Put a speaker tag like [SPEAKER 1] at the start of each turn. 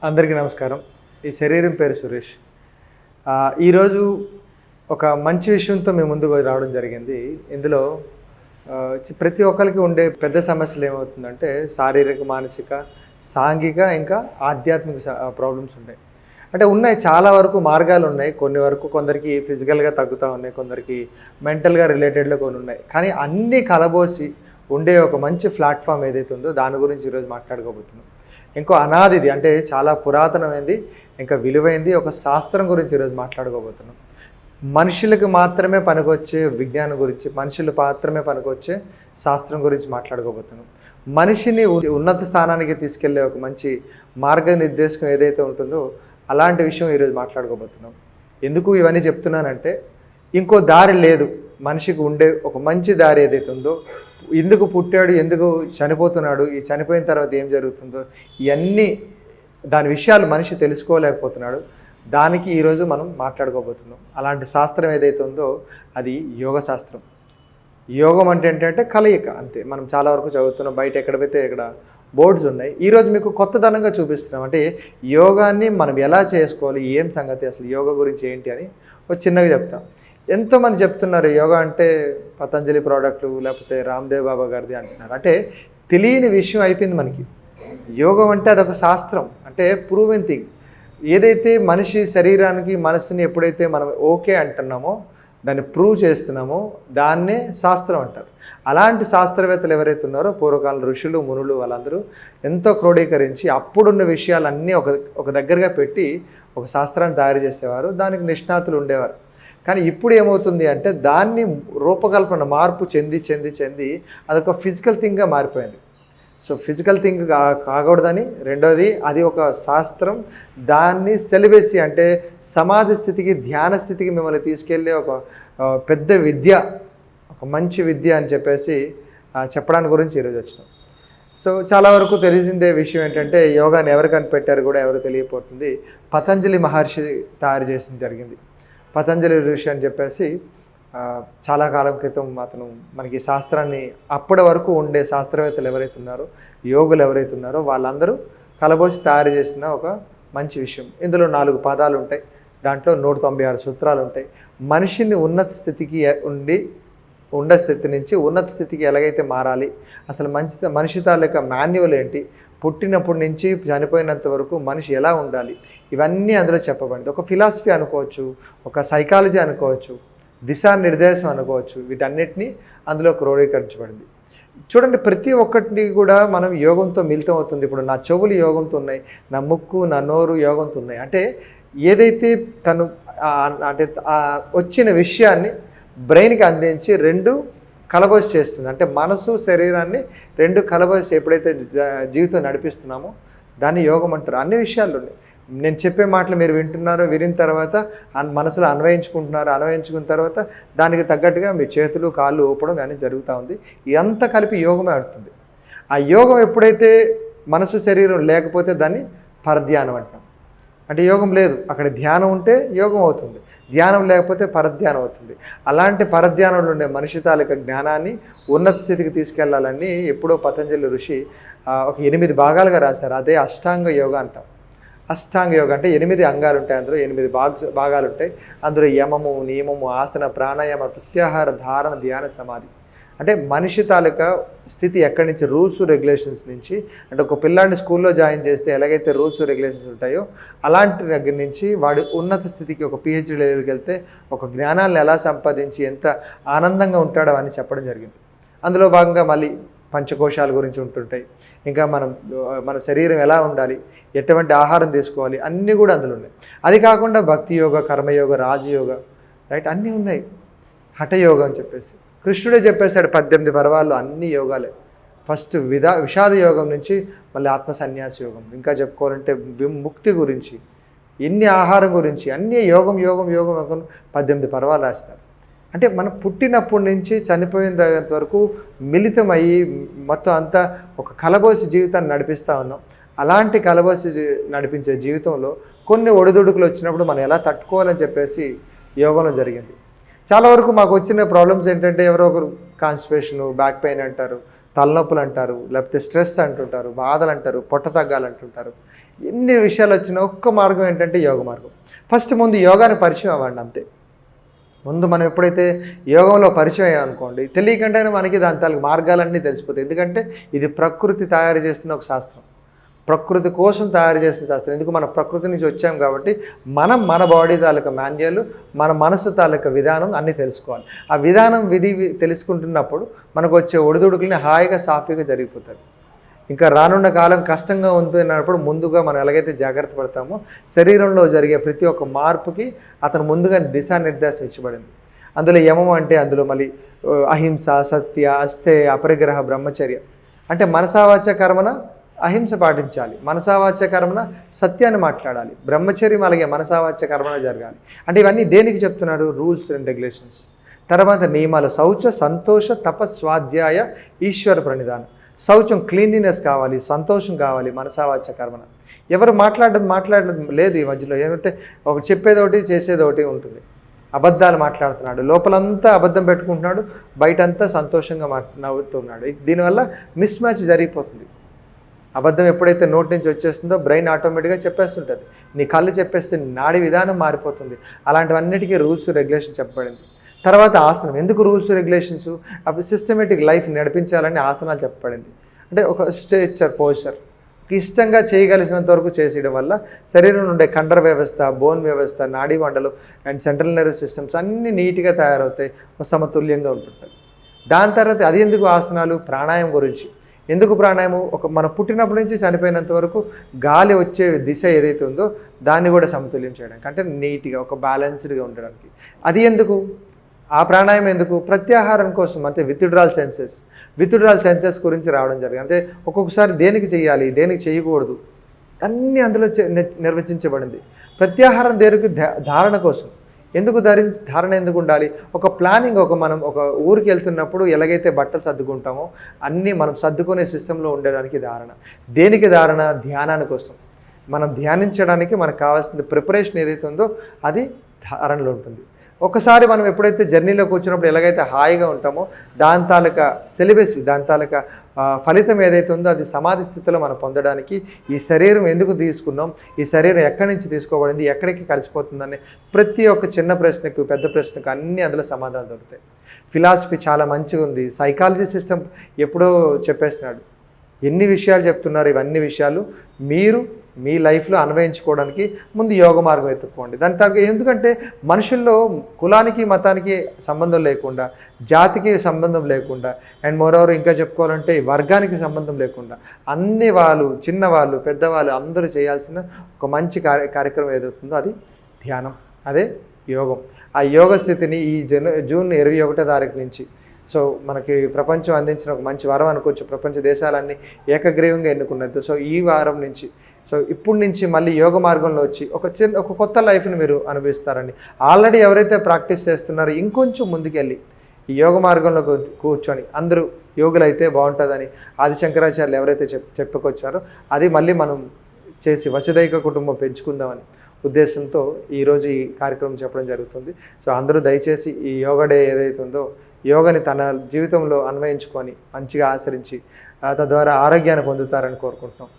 [SPEAKER 1] అందరికీ నమస్కారం. ఈ శరీరం పేరు సురేష్. ఈరోజు ఒక మంచి విషయంతో మేము ముందుకు రావడం జరిగింది. ఇందులో ప్రతి ఒక్కరికి ఉండే పెద్ద సమస్యలు ఏమవుతుందంటే శారీరక, మానసిక, సాంఘిక, ఇంకా ఆధ్యాత్మిక ప్రాబ్లమ్స్ ఉంటాయి. అంటే ఉన్నాయి, చాలా వరకు మార్గాలు ఉన్నాయి. కొన్ని వరకు కొందరికి ఫిజికల్గా తగ్గుతూ ఉన్నాయి, కొందరికి మెంటల్గా రిలేటెడ్లో కొన్ని ఉన్నాయి. కానీ అన్నీ కలబోసి ఉండే ఒక మంచి ప్లాట్ఫామ్ ఏదైతే ఉందో దాని గురించి ఈరోజు మాట్లాడుకోబోతున్నాం. ఇంకో అనాదిది, అంటే చాలా పురాతనమైంది, ఇంకా విలువైంది ఒక శాస్త్రం గురించి ఈరోజు మాట్లాడుకోబోతున్నాం. మనుషులకు మాత్రమే పనికొచ్చే విజ్ఞానం గురించి, మనుషులు మాత్రమే పనికొచ్చే శాస్త్రం గురించి మాట్లాడుకోబోతున్నాం. మనిషిని ఉన్నత స్థానానికి తీసుకెళ్లే ఒక మంచి మార్గనిర్దేశం ఏదైతే ఉంటుందో అలాంటి విషయం ఈరోజు మాట్లాడుకోబోతున్నాం. ఎందుకు ఇవన్నీ చెప్తున్నానంటే, ఇంకో దారి లేదు మనిషికి ఉండే ఒక మంచి దారి ఏదైతే ఉందో, ఎందుకు పుట్టాడు, ఎందుకు చనిపోతున్నాడు, ఈ చనిపోయిన తర్వాత ఏం జరుగుతుందో ఇవన్నీ దాని విషయాలు మనిషి తెలుసుకోలేకపోతున్నాడు. దానికి ఈరోజు మనం మాట్లాడుకోబోతున్నాం. అలాంటి శాస్త్రం ఏదైతే ఉందో అది యోగ శాస్త్రం. యోగం అంటే ఏంటంటే కలయిక, అంతే. మనం చాలా వరకు చదువుతున్నాం, బయట ఎక్కడ పోతే ఇక్కడ బోర్డ్స్ ఉన్నాయి. ఈరోజు మీకు కొత్తదనంగా చూపిస్తున్నాం. అంటే యోగాన్ని మనం ఎలా చేసుకోవాలి, ఏం సంగతి, అసలు యోగా గురించి ఏంటి అని ఒక చిన్నగా చెప్తాం. ఎంతోమంది చెప్తున్నారు యోగా అంటే పతంజలి ప్రోడక్ట్లు, లేకపోతే రామ్దేవ్ బాబా గారిది అంటున్నారు. అంటే తెలియని విషయం అయిపోయింది మనకి. యోగం అంటే అదొక శాస్త్రం, అంటే ప్రూవెన్ థింగ్. ఏదైతే మనిషి శరీరానికి, మనసుని ఎప్పుడైతే మనం ఓకే అంటున్నామో, దాన్ని ప్రూవ్ చేస్తున్నామో దాన్నే శాస్త్రం అంటారు. అలాంటి శాస్త్రవేత్తలు ఎవరైతే ఉన్నారో పూర్వకాల ఋషులు, మునులు, వాళ్ళందరూ ఎంతో క్రోడీకరించి అప్పుడున్న విషయాలన్నీ ఒక దగ్గరగా పెట్టి ఒక శాస్త్రాన్ని తయారు చేసేవారు. దానికి నిష్ణాతులు ఉండేవారు. కానీ ఇప్పుడు ఏమవుతుంది అంటే దాన్ని రూపకల్పన మార్పు చెంది అదొక ఫిజికల్ థింగ్గా మారిపోయింది. సో ఫిజికల్ థింగ్ కాకూడదని, రెండోది అది ఒక శాస్త్రం. దాన్ని సెలిబేసి, అంటే సమాధి స్థితికి, ధ్యాన స్థితికి మిమ్మల్ని తీసుకెళ్ళే ఒక పెద్ద విద్య, ఒక మంచి విద్య అని చెప్పేసి చెప్పడానికి గురించి ఈరోజు వచ్చినాం. సో చాలా వరకు తెలిసిందే విషయం ఏంటంటే యోగాని ఎవరు కనిపెట్టారు కూడా ఎవరు తెలియపోతుంది. పతంజలి మహర్షి తయారు చేసిన జరిగింది. పతంజలి ఋషి అని చెప్పేసి చాలా కాలం క్రితం అతను మనకి శాస్త్రాన్ని, అప్పటి వరకు ఉండే శాస్త్రవేత్తలు ఎవరైతే ఉన్నారో, యోగులు ఎవరైతే ఉన్నారో వాళ్ళందరూ కలబోసి తయారు చేసిన ఒక మంచి విషయం. ఇందులో 4 పాదాలు ఉంటాయి, దాంట్లో 196 సూత్రాలు ఉంటాయి. మనిషిని ఉన్నత స్థితికి ఉండే స్థితి నుంచి ఉన్నత స్థితికి ఎలాగైతే మారాలి, అసలు మనిషి తాలూకా మాన్యువల్ ఏంటి, పుట్టినప్పటి నుంచి చనిపోయినంత వరకు మనిషి ఎలా ఉండాలి, ఇవన్నీ అందులో చెప్పబడింది. ఒక ఫిలాసఫీ అనుకోవచ్చు, ఒక సైకాలజీ అనుకోవచ్చు, దిశానిర్దేశం అనుకోవచ్చు, వీటన్నిటినీ అందులో క్రోడీకరించబడింది. చూడండి, ప్రతి ఒక్కటిని కూడా మనం యోగంతో మిళితం అవుతుంది. ఇప్పుడు నా చెవులు యోగంతో ఉన్నాయి, నా ముక్కు, నా నోరు యోగంతో ఉన్నాయి. అంటే ఏదైతే తను అంటే వచ్చిన విషయాన్ని బ్రెయిన్కి అందించి 2 కలబోసి చేస్తుంది. అంటే మనసు, శరీరాన్ని 2 కలబోసి ఎప్పుడైతే జీవితం నడిపిస్తున్నామో దాన్ని యోగం అంటారు. అన్ని విషయాలు ఉన్నాయి. నేను చెప్పే మాటలు మీరు వినిన తర్వాత మనసులో అన్వయించుకున్న తర్వాత దానికి తగ్గట్టుగా మీ చేతులు, కాళ్ళు ఊపడం కానీ జరుగుతూ ఉంది. ఇదంతా కలిపి యోగమే ఆడుతుంది. ఆ యోగం ఎప్పుడైతే మనసు, శరీరం లేకపోతే దాన్ని పరధ్యానం అంటాం. అంటే యోగం లేదు, అక్కడ ధ్యానం ఉంటే యోగం అవుతుంది, ధ్యానం లేకపోతే పరధ్యానం అవుతుంది. అలాంటి పరధ్యానంలో ఉండే మనిషి తాలూకా జ్ఞానాన్ని ఉన్నత స్థితికి తీసుకెళ్లాలని ఎప్పుడో పతంజలి ఋషి ఒక 8 భాగాలుగా రాశారు. అదే అష్టాంగ యోగ అంటాం. అష్టాంగ యోగ అంటే 8 అంగాలు ఉంటాయి, అందులో 8 భాగాలు ఉంటాయి. అందులో యమము, నియమము, ఆసన, ప్రాణాయామ, ప్రత్యాహార, ధారణ, ధ్యాన, సమాధి. అంటే మనిషి తాలూకా స్థితి ఎక్కడి నుంచి, రూల్స్ రెగ్యులేషన్స్ నుంచి, అంటే ఒక పిల్లాడిని స్కూల్లో జాయిన్ చేస్తే ఎలాగైతే రూల్స్ రెగ్యులేషన్స్ ఉంటాయో అలాంటి దగ్గర నుంచి వాడు ఉన్నత స్థితికి, ఒక పిహెచ్డీ లెవెల్కి వెళ్తే ఒక జ్ఞానాలను ఎలా సంపాదించి ఎంత ఆనందంగా ఉంటాడో అని చెప్పడం జరిగింది. అందులో భాగంగా మళ్ళీ పంచకోశాల గురించి ఉంటుంటాయి. ఇంకా మన శరీరం ఎలా ఉండాలి, ఎటువంటి ఆహారం తీసుకోవాలి, అన్నీ కూడా అందులో ఉన్నాయి. అది కాకుండా భక్తి యోగ, కర్మయోగ, రాజయోగ, రైట్, అన్నీ ఉన్నాయి. హఠయోగం అని చెప్పేసి కృష్ణుడే చెప్పేశాడు. 18 పర్వాల్లో అన్ని యోగాలే. ఫస్ట్ విషాద యోగం నుంచి మళ్ళీ ఆత్మ సన్యాస యోగం, ఇంకా చెప్పుకోవాలంటే ముక్తి గురించి, ఎన్ని ఆహారం గురించి, అన్నీ యోగం 18 పర్వాలు రాస్తారు. అంటే మనం పుట్టినప్పటి నుంచి చనిపోయిన వరకు మిళితమయ్యి మొత్తం అంతా ఒక కలబోసి జీవితాన్ని నడిపిస్తూ ఉన్నాం. అలాంటి కలబోసి నడిపించే జీవితంలో కొన్ని ఒడిదుడుకులు వచ్చినప్పుడు మనం ఎలా తట్టుకోవాలని చెప్పేసి యోగంలో జరిగింది. చాలా వరకు మాకు వచ్చిన ప్రాబ్లమ్స్ ఏంటంటే ఎవరో ఒకరు కాన్స్టిపేషను, బ్యాక్ పెయిన్ అంటారు, తలనొప్పులు అంటారు, లేకపోతే స్ట్రెస్ అంటుంటారు, బాధలు అంటారు, పొట్ట తగ్గాలంటుంటారు. ఎన్ని విషయాలు వచ్చినా ఒక్క మార్గం ఏంటంటే యోగ మార్గం. ఫస్ట్ ముందు యోగాని పరిచయం అవ్వండి అంతే. ముందు మనం ఎప్పుడైతే యోగంలో పరిచయం అయ్యామనుకోండి, తెలియకుండానే మనకి దాని తాలూకు మార్గాలన్నీ తెలిసిపోతాయి. ఎందుకంటే ఇది ప్రకృతి తయారు చేస్తున్న ఒక శాస్త్రం, ప్రకృతి కోసం తయారు చేసిన శాస్త్రం. ఎందుకు మన ప్రకృతి నుంచి వచ్చాం కాబట్టి మనం మన బాడీ తాలూకా మాన్యువల్, మన మనసు తాలూకా విధానం అన్నీ తెలుసుకోవాలి. ఆ విధానం తెలుసుకుంటున్నప్పుడు మనకు వచ్చే ఒడిదుడుకుల్ని హాయిగా సాఫీగా జరిగిపోతాయి. ఇంకా రానున్న కాలం కష్టంగా ఉంది అన్నప్పుడు ముందుగా మనం ఎలాగైతే జాగ్రత్త పడతామో శరీరంలో జరిగే ప్రతి ఒక్క మార్పుకి అతను ముందుగా దిశానిర్దేశం ఇచ్చబడింది. అందులో యమం అంటే అందులో మళ్ళీ అహింస, సత్య, అస్థే, అపరిగ్రహ, బ్రహ్మచర్య. అంటే మనసావాచ కర్మన అహింస పాటించాలి, మనసావాచ కర్మన సత్యాన్ని మాట్లాడాలి, బ్రహ్మచర్యం అలాగే మనసావాచ కర్మన జరగాలి. అంటే ఇవన్నీ దేనికి చెప్తున్నాడు? Rules and regulations. తర్వాత నియమాలు, శౌచ, సంతోష, తప, స్వాధ్యాయ, ఈశ్వర ప్రణిధానం. శౌచం, క్లీన్లీనెస్ కావాలి, సంతోషం కావాలి, మనసావాచ కర్మన. ఎవరు మాట్లాడడం లేదు ఈ మధ్యలో. ఏమంటే ఒక చెప్పేదోటి చేసేదోటి ఉంటుంది. అబద్ధాలు మాట్లాడుతున్నాడు, లోపలంతా అబద్ధం పెట్టుకుంటున్నాడు, బయటంతా సంతోషంగా నవ్వుతున్నాడు. దీనివల్ల మిస్ మ్యాచ్ జరిగిపోతుంది. అబద్ధం ఎప్పుడైతే నోటి నుంచి వచ్చేస్తుందో బ్రెయిన్ ఆటోమేటిక్గా చెప్పేస్తుంటుంది, నీ కళ్ళు చెప్పేస్తే నాడి విధానం మారిపోతుంది. అలాంటివన్నిటికీ రూల్స్ రెగ్యులేషన్ చెప్పబడింది. తర్వాత ఆసనం. ఎందుకు రూల్స్ రెగ్యులేషన్స్? అప్పుడు సిస్టమేటిక్ లైఫ్ నడిపించాలని ఆసనాలు చెప్పబడింది. అంటే ఒక స్ట్రెచర్ పోస్చర్ ఇష్టంగా చేయగలిసినంత వరకు చేసేయడం వల్ల శరీరం ఉండే కండర వ్యవస్థ, బోన్ వ్యవస్థ, నాడీ మండలు అండ్ సెంట్రల్ నర్వస్ సిస్టమ్స్ అన్నీ నీట్గా తయారవుతాయి, సమతుల్యంగా ఉంటుంటాయి. దాని తర్వాత అది ఎందుకు ఆసనాలు? ప్రాణాయామం గురించి. ఎందుకు ప్రాణాయామం? మన పుట్టినప్పటి నుంచి చనిపోయినంత వరకు గాలి వచ్చే దిశ ఏదైతే ఉందో దాన్ని కూడా సమతుల్యం చేయడానికి, అంటే నీట్గా ఒక బ్యాలెన్స్డ్గా ఉండడానికి. అది ఎందుకు? ఆ ప్రాణాయామం ఎందుకు? ప్రత్యాహారం కోసం, అంటే విత్డ్రాల్ సెన్సెస్ గురించి రావడం జరిగింది. అంటే ఒక్కొక్కసారి దేనికి చేయాలి, దేనికి చేయకూడదు అన్నీ అందులో నిర్వచించబడింది. ప్రత్యాహారం దేనికి? ధారణ కోసం. ఎందుకు ధారణ ఎందుకు ఉండాలి? ఒక ప్లానింగ్, మనం ఒక ఊరికి వెళ్తున్నప్పుడు ఎలాగైతే బట్టలు సర్దుకుంటామో అన్నీ మనం సర్దుకునే సిస్టంలో ఉండడానికి ధారణ. దేనికి ధారణ? ధ్యానాని కోసం. మనం ధ్యానించడానికి మనకు కావాల్సిన ప్రిపరేషన్ ఏదైతే ఉందో అది ధారణలో ఉంటుంది. ఒకసారి మనం ఎప్పుడైతే జర్నీలో కూర్చున్నప్పుడు ఎలాగైతే హాయిగా ఉంటామో దాని తాలూకా సిలబస్, దాని తాలూకా ఫలితం ఏదైతే ఉందో అది సమాధి స్థితిలో మనం పొందడానికి ఈ శరీరం ఎందుకు తీసుకున్నాం, ఈ శరీరం ఎక్కడి నుంచి తీసుకోబడింది, ఎక్కడికి కలిసిపోతుందని ప్రతి ఒక్క చిన్న ప్రశ్నకు, పెద్ద ప్రశ్నకు అన్నీ అందులో సమాధానం దొరుకుతాయి. ఫిలాసఫీ చాలా మంచిగా ఉంది. సైకాలజీ సిస్టమ్ ఎప్పుడో చెప్పేస్తున్నాడు. ఎన్ని విషయాలు చెప్తున్నారు. ఇవన్నీ విషయాలు మీరు మీ లైఫ్లో అన్వయించుకోవడానికి ముందు యోగ మార్గం ఎత్తుక్కోండి. దాని తర్వాత ఎందుకంటే మనుషుల్లో కులానికి, మతానికి సంబంధం లేకుండా, జాతికి సంబంధం లేకుండా, అండ్ మోరోవర్ ఇంకా చెప్పుకోవాలంటే వర్గానికి సంబంధం లేకుండా అన్ని వాళ్ళు, చిన్నవాళ్ళు, పెద్దవాళ్ళు అందరూ చేయాల్సిన ఒక మంచి కార్యక్రమం ఏదవుతుందో అది ధ్యానం, అదే యోగం. ఆ యోగ స్థితిని ఈ జూన్ 21వ తారీఖు నుంచి మనకి ప్రపంచం అందించిన ఒక మంచి వరం అనుకోవచ్చు. ప్రపంచ దేశాలన్నీ ఏకగ్రీవంగా ఎన్నుకున్నది. ఈ వారం నుంచి ఇప్పటి నుంచి మళ్ళీ యోగ మార్గంలో వచ్చి ఒక కొత్త లైఫ్ని మీరు అనుభవిస్తారండి. ఆల్రెడీ ఎవరైతే ప్రాక్టీస్ చేస్తున్నారో ఇంకొంచెం ముందుకెళ్ళి ఈ యోగ మార్గంలో కూర్చొని అందరూ యోగులైతే బాగుంటుందని ఆదిశంకరాచార్యులు ఎవరైతే చెప్పుకొచ్చారో అది మళ్ళీ మనం చేసి వసుదైక కుటుంబం పెంచుకుందామని ఉద్దేశంతో ఈరోజు ఈ కార్యక్రమం చెప్పడం జరుగుతుంది. అందరూ దయచేసి ఈ యోగా డే ఏదైతే ఉందో యోగాని తన జీవితంలో అన్వయించుకొని మంచిగా ఆచరించి తద్వారా ఆరోగ్యాన్ని పొందుతారని కోరుకుంటున్నాం.